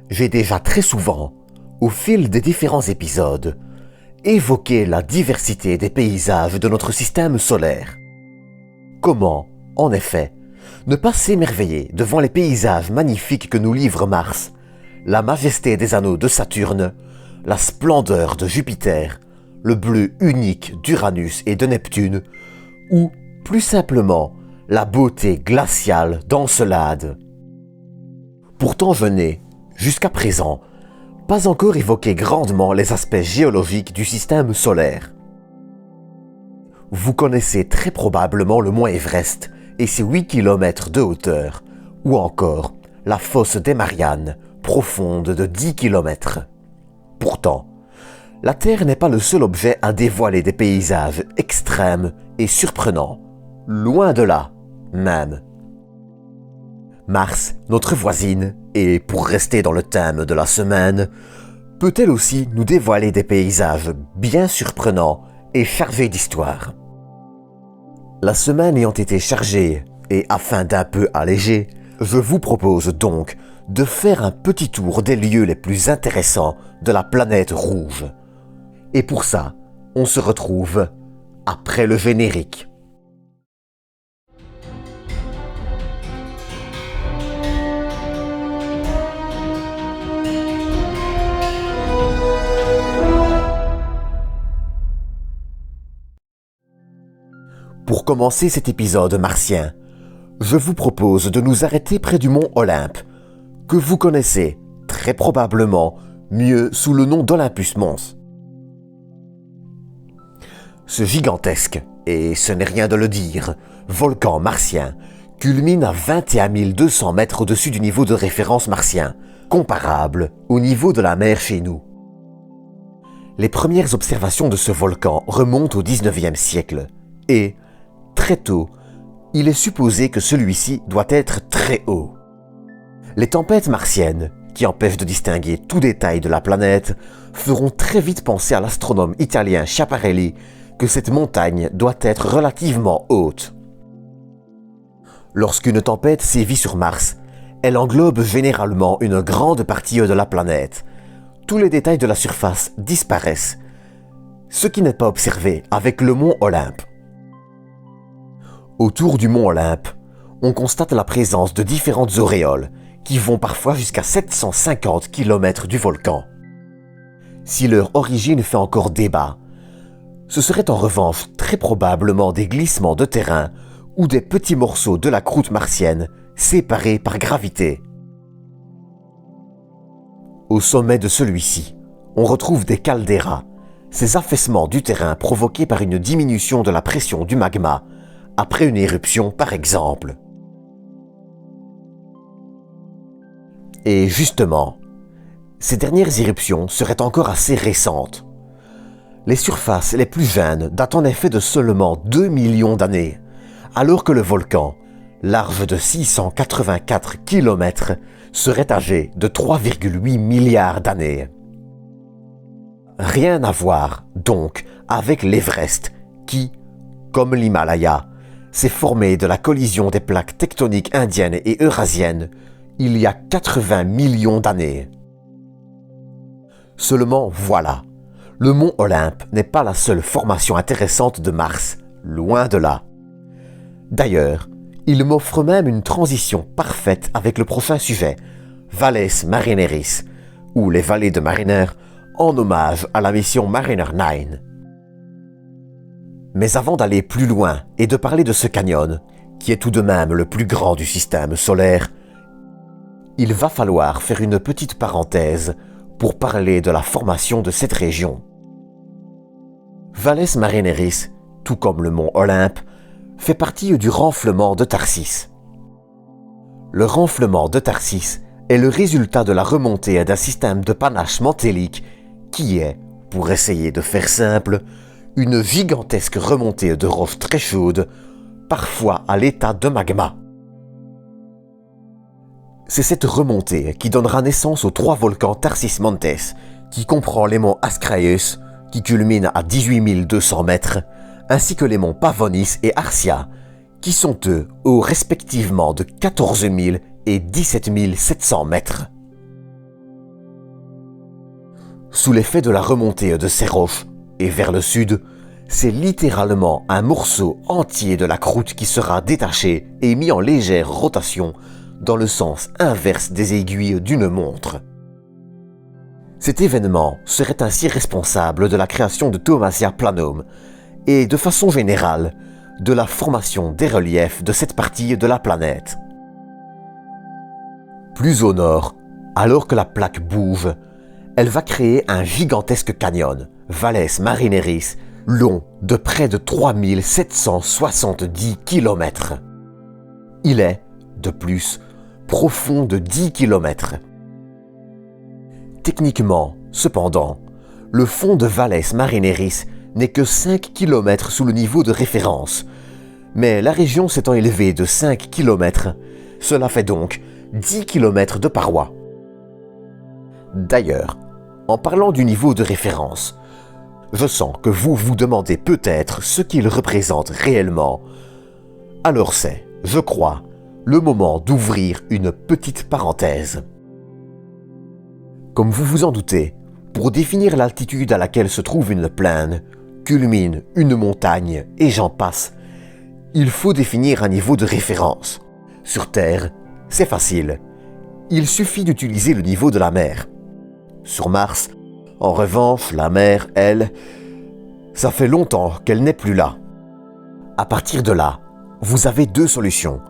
J'ai déjà très souvent, au fil des différents épisodes, évoqué la diversité des paysages de notre système solaire. Comment, en effet, ne pas s'émerveiller devant les paysages magnifiques que nous livre Mars, la majesté des anneaux de Saturne, la splendeur de Jupiter, le bleu unique d'Uranus et de Neptune, ou, plus simplement, la beauté glaciale d'Encelade. Pourtant je n'ai, jusqu'à présent, pas encore évoqué grandement les aspects géologiques du système solaire. Vous connaissez très probablement le mont Everest et ses 8 km de hauteur, ou encore la fosse des Mariannes, profonde de 10 km. Pourtant, la Terre n'est pas le seul objet à dévoiler des paysages extrêmes et surprenants, loin de là, même. Mars, notre voisine, et pour rester dans le thème de la semaine, peut-elle aussi nous dévoiler des paysages bien surprenants et chargés d'histoire. La semaine ayant été chargée, et afin d'un peu alléger, je vous propose donc de faire un petit tour des lieux les plus intéressants de la planète rouge. Et pour ça, on se retrouve après le générique. Pour commencer cet épisode martien, je vous propose de nous arrêter près du mont Olympe, que vous connaissez très probablement mieux sous le nom d'Olympus Mons. Ce gigantesque, et ce n'est rien de le dire, volcan martien culmine à 21 200 mètres au-dessus du niveau de référence martien, comparable au niveau de la mer chez nous. Les premières observations de ce volcan remontent au XIXe siècle, et, très tôt, il est supposé que celui-ci doit être très haut. Les tempêtes martiennes, qui empêchent de distinguer tout détail de la planète, feront très vite penser à l'astronome italien Schiaparelli que cette montagne doit être relativement haute. Lorsqu'une tempête sévit sur Mars, elle englobe généralement une grande partie de la planète. Tous les détails de la surface disparaissent, ce qui n'est pas observé avec le mont Olympe. Autour du mont Olympe, on constate la présence de différentes auréoles qui vont parfois jusqu'à 750 km du volcan. Si leur origine fait encore débat, ce serait en revanche très probablement des glissements de terrain ou des petits morceaux de la croûte martienne séparés par gravité. Au sommet de celui-ci, on retrouve des caldeiras, ces affaissements du terrain provoqués par une diminution de la pression du magma après une éruption par exemple. Et justement, ces dernières éruptions seraient encore assez récentes. Les surfaces les plus jeunes datent en effet de seulement 2 millions d'années, alors que le volcan, large de 684 km, serait âgé de 3,8 milliards d'années. Rien à voir, donc, avec l'Everest qui, comme l'Himalaya, s'est formé de la collision des plaques tectoniques indiennes et eurasiennes il y a 80 millions d'années. Seulement voilà, le mont Olympe n'est pas la seule formation intéressante de Mars, loin de là. D'ailleurs, il m'offre même une transition parfaite avec le prochain sujet, Valles Marineris, ou les vallées de Mariner, en hommage à la mission Mariner 9. Mais avant d'aller plus loin et de parler de ce canyon, qui est tout de même le plus grand du système solaire, il va falloir faire une petite parenthèse pour parler de la formation de cette région. Valles Marineris, tout comme le mont Olympe, fait partie du renflement de Tharsis. Le renflement de Tharsis est le résultat de la remontée d'un système de panache mantélique qui est, pour essayer de faire simple, une gigantesque remontée de roches très chaudes, parfois à l'état de magma. C'est cette remontée qui donnera naissance aux 3 volcans Tharsis Montes, qui comprend les monts Ascraeus, qui culminent à 18 200 mètres, ainsi que les monts Pavonis et Arsia, qui sont eux hauts respectivement de 14 000 et 17 700 mètres. Sous l'effet de la remontée de ces roches, et vers le sud, c'est littéralement un morceau entier de la croûte qui sera détaché et mis en légère rotation dans le sens inverse des aiguilles d'une montre. Cet événement serait ainsi responsable de la création de Thomasia Planum et, de façon générale, de la formation des reliefs de cette partie de la planète. Plus au nord, alors que la plaque bouge, elle va créer un gigantesque canyon, Valles Marineris, long de près de 3770 km. Il est, de plus, profond de 10 km. Techniquement, cependant, le fond de Valles Marineris n'est que 5 km sous le niveau de référence, mais la région s'étant élevée de 5 km, cela fait donc 10 km de parois. D'ailleurs, en parlant du niveau de référence, je sens que vous vous demandez peut-être ce qu'il représente réellement. Alors c'est, je crois, le moment d'ouvrir une petite parenthèse. Comme vous vous en doutez, pour définir l'altitude à laquelle se trouve une plaine, culmine une montagne et j'en passe, il faut définir un niveau de référence. Sur Terre, c'est facile. Il suffit d'utiliser le niveau de la mer. Sur Mars, en revanche, la mer, elle, ça fait longtemps qu'elle n'est plus là. À partir de là, vous avez deux solutions.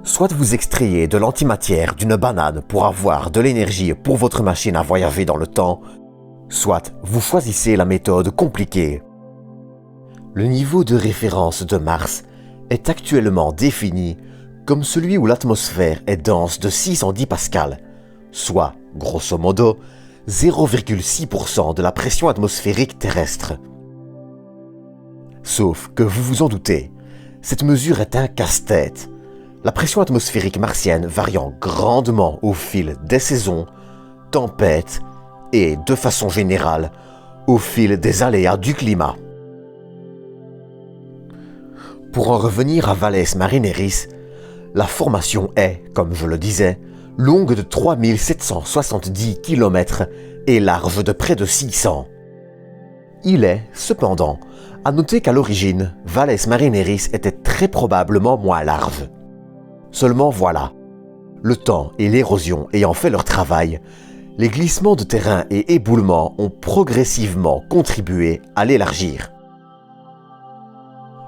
Soit vous extrayez de l'antimatière d'une banane pour avoir de l'énergie pour votre machine à voyager dans le temps, soit vous choisissez la méthode compliquée. Le niveau de référence de Mars est actuellement défini comme celui où l'atmosphère est dense de 610 pascal, soit, grosso modo, 0,6% de la pression atmosphérique terrestre. Sauf que vous vous en doutez, cette mesure est un casse-tête. La pression atmosphérique martienne variant grandement au fil des saisons, tempêtes et, de façon générale, au fil des aléas du climat. Pour en revenir à Valles Marineris, la formation est, comme je le disais, longue de 3770 km et large de près de 600. Il est, cependant, à noter qu'à l'origine, Valles Marineris était très probablement moins large. Seulement voilà, le temps et l'érosion ayant fait leur travail, les glissements de terrain et éboulements ont progressivement contribué à l'élargir.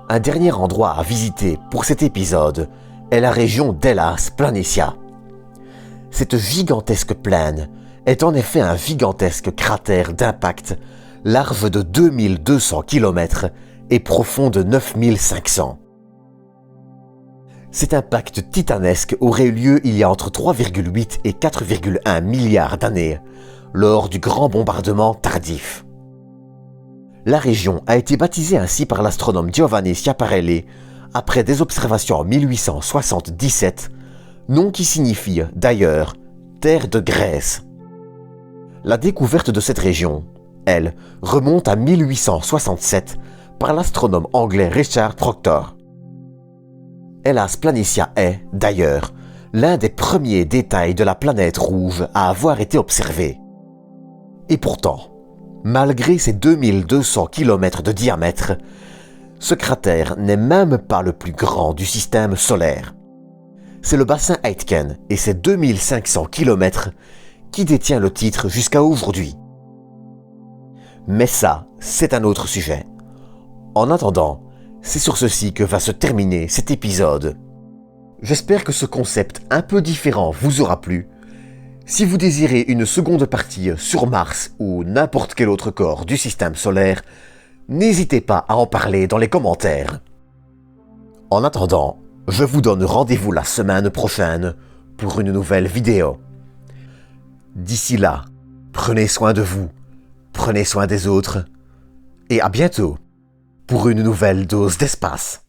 Un dernier endroit à visiter pour cet épisode est la région d'Hellas Planitia. Cette gigantesque plaine est en effet un gigantesque cratère d'impact large de 2200 km et profond de 9500. Cet impact titanesque aurait eu lieu il y a entre 3,8 et 4,1 milliards d'années, lors du grand bombardement tardif. La région a été baptisée ainsi par l'astronome Giovanni Schiaparelli après des observations en 1877, nom qui signifie d'ailleurs « terre de Grèce ». La découverte de cette région, elle, remonte à 1867 par l'astronome anglais Richard Proctor. Hellas Planitia est, d'ailleurs, l'un des premiers détails de la planète rouge à avoir été observé. Et pourtant, malgré ses 2200 km de diamètre, ce cratère n'est même pas le plus grand du système solaire. C'est le bassin Aitken et ses 2500 km qui détient le titre jusqu'à aujourd'hui. Mais ça, c'est un autre sujet. En attendant, c'est sur ceci que va se terminer cet épisode. J'espère que ce concept un peu différent vous aura plu. Si vous désirez une seconde partie sur Mars ou n'importe quel autre corps du système solaire, n'hésitez pas à en parler dans les commentaires. En attendant, je vous donne rendez-vous la semaine prochaine pour une nouvelle vidéo. D'ici là, prenez soin de vous, prenez soin des autres, et à bientôt pour une nouvelle dose d'espace.